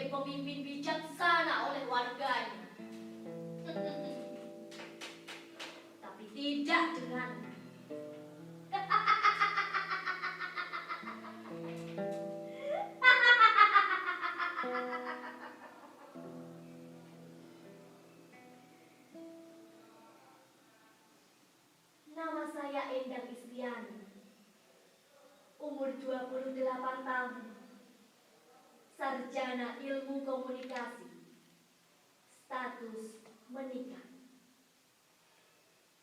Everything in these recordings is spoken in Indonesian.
sebagai pemimpin bijaksana oleh warganya. Tapi tidak dengan nama saya Endang Istiani. Umur 28 tahun. Sarjana Ilmu Komunikasi. Status menikah.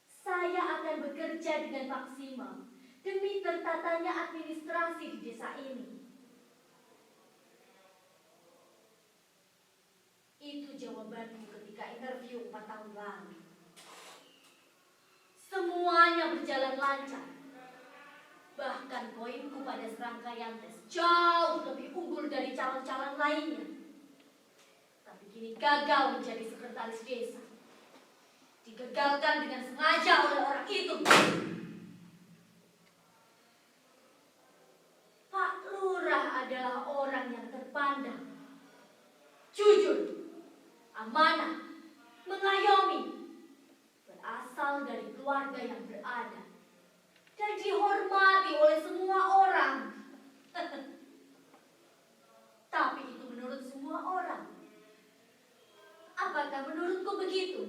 Saya akan bekerja dengan maksimal demi tertatanya administrasi di desa ini. Itu jawabanku ketika interview 4 tahun lalu. Semuanya berjalan lancar. Bahkan poinku pada serangkaian tes jauh lebih unggul dari calon-calon lainnya. Tapi kini gagal menjadi sekretaris desa. Digagalkan dengan sengaja oleh orang itu. Pak Lurah adalah orang yang terpandang, jujur, amanah, mengayomi, berasal dari keluarga yang berada dan dihormati oleh semua orang. Tapi itu menurut semua orang. Apakah menurutku begitu?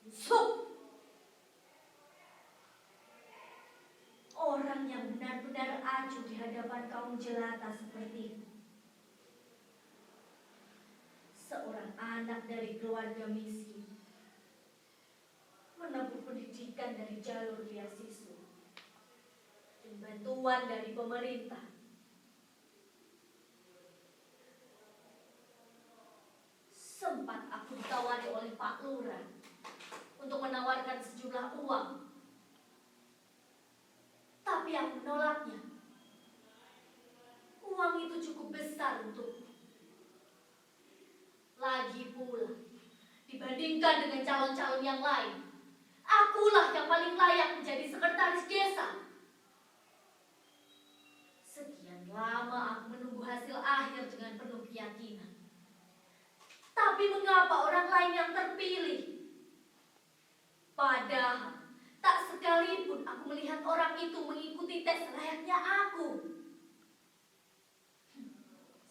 Busuk. Orang yang benar-benar acuh di hadapan kaum jelata seperti itu. Seorang anak dari keluarga miskin, menempuh pendidikan dari jalur beasiswa dan bantuan dari pemerintah. Sempat aku ditawari oleh Pak Lurah untuk menawarkan sejumlah uang. Tapi aku menolaknya. Uang itu cukup besar untukku. Lagi pula, dibandingkan dengan calon-calon yang lain, akulah yang paling layak menjadi sekretaris desa. Sekian lama aku menunggu hasil akhir dengan penuh keyakinan. Tapi mengapa orang lain yang terpilih? Padahal tak sekalipun aku melihat orang itu mengikuti tes layaknya aku.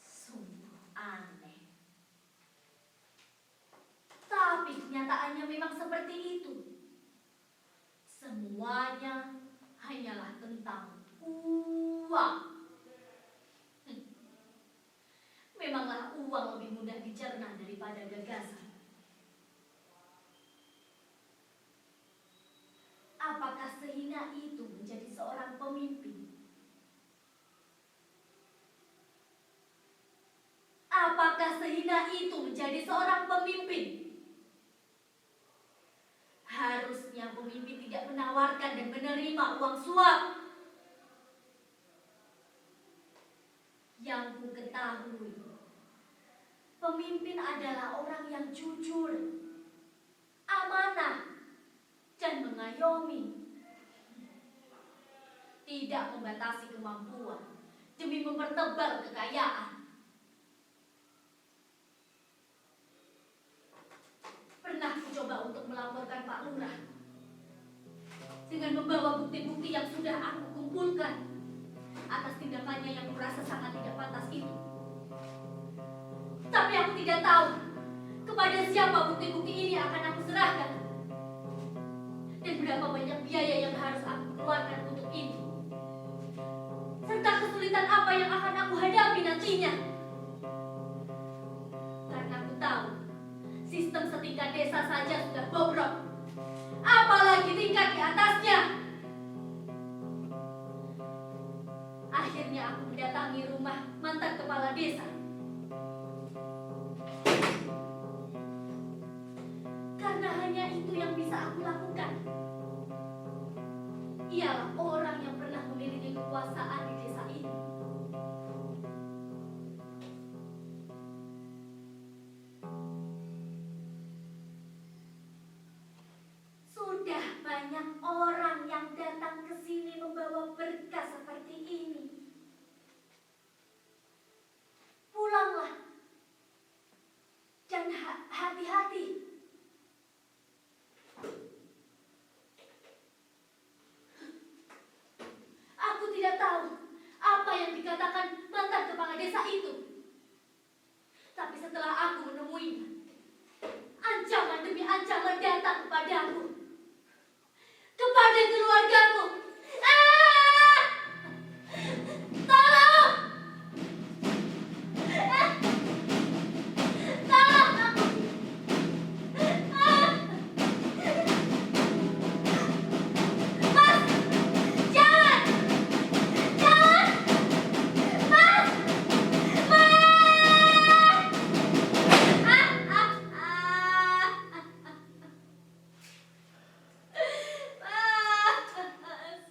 Sungguh aneh. Tapi kenyataannya memang seperti itu. Semuanya hanyalah tentang uang. Memanglah uang lebih mudah dicerna daripada gagasan. Apakah sehina itu menjadi seorang pemimpin? Apakah sehina itu menjadi seorang pemimpin? Harusnya pemimpin tidak menawarkan dan menerima uang suap. Yang ku ketahui, pemimpin adalah orang yang jujur, amanah, dan mengayomi. Tidak membatasi kemampuan demi mempertebal kekayaan. Pernah ku coba untuk melaporkan Pak Lurah dengan membawa bukti-bukti yang sudah aku kumpulkan atas tindakannya yang kurasa sangat tidak pantas itu. Tapi aku tidak tahu kepada siapa bukti-bukti ini akan aku serahkan dan berapa banyak biaya yang harus aku keluarkan untuk ini, serta kesulitan apa yang akan aku hadapi nantinya. Karena aku tahu sistem setingkat desa saja sudah bobrok, apalagi tingkat di atasnya. Akhirnya aku mendatangi rumah mantan kepala desa. Karena hanya itu yang bisa aku lakukan. Ialah orang yang pernah memiliki kekuasaan di desa ini. Sudah banyak orang yang datang ke sini membawa berkas seperti ini. keluargaku. Ah! Tolong! Ah! Tolong aku! Ah! Mas! Jangan! Jangan! Mas! Mas! Ah! Ah! Ah! Mas!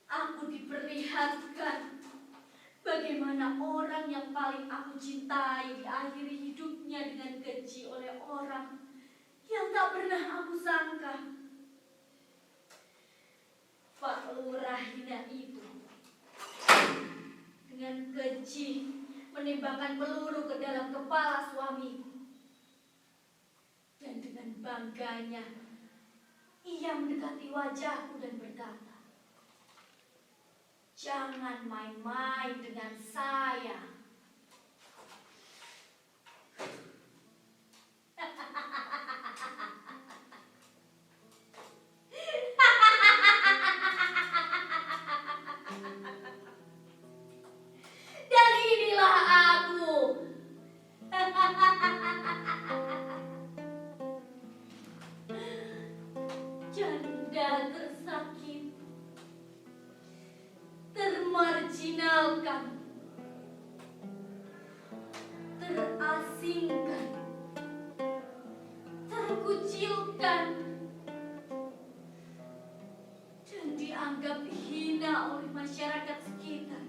Aku diperlihatkan bagaimana orang yang paling aku cintai diakhiri hidupnya dengan keji oleh orang yang tak pernah aku sangka. Pak Lurah hina itu dengan keji menembakkan peluru ke dalam kepala suamiku. Dan dengan bangganya ia mendekati wajahku dan berkata, "Jangan main-main dengan saya." Dan inilah aku. Janda tersakiti, termarginalkan, terasingkan, terkucilkan, dan dianggap hina oleh masyarakat sekitar.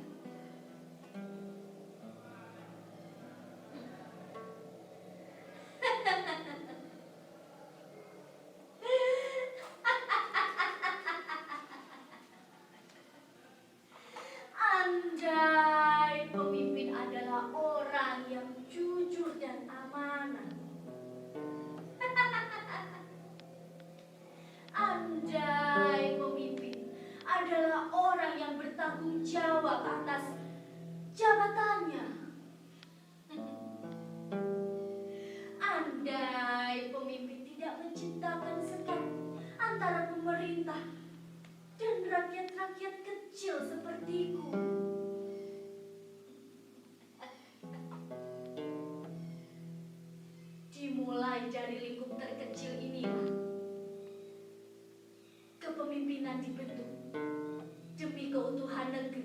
Andai pemimpin adalah orang yang jujur dan amanah. Andai pemimpin adalah orang yang bertanggung jawab atas jabatannya. Andai pemimpin tidak menciptakan sekat antara pemerintah dan rakyat-rakyat kecil sepertiku. Dimulai dari lingkup terkecil inilah kepemimpinan dibentuk demi keutuhan negeri.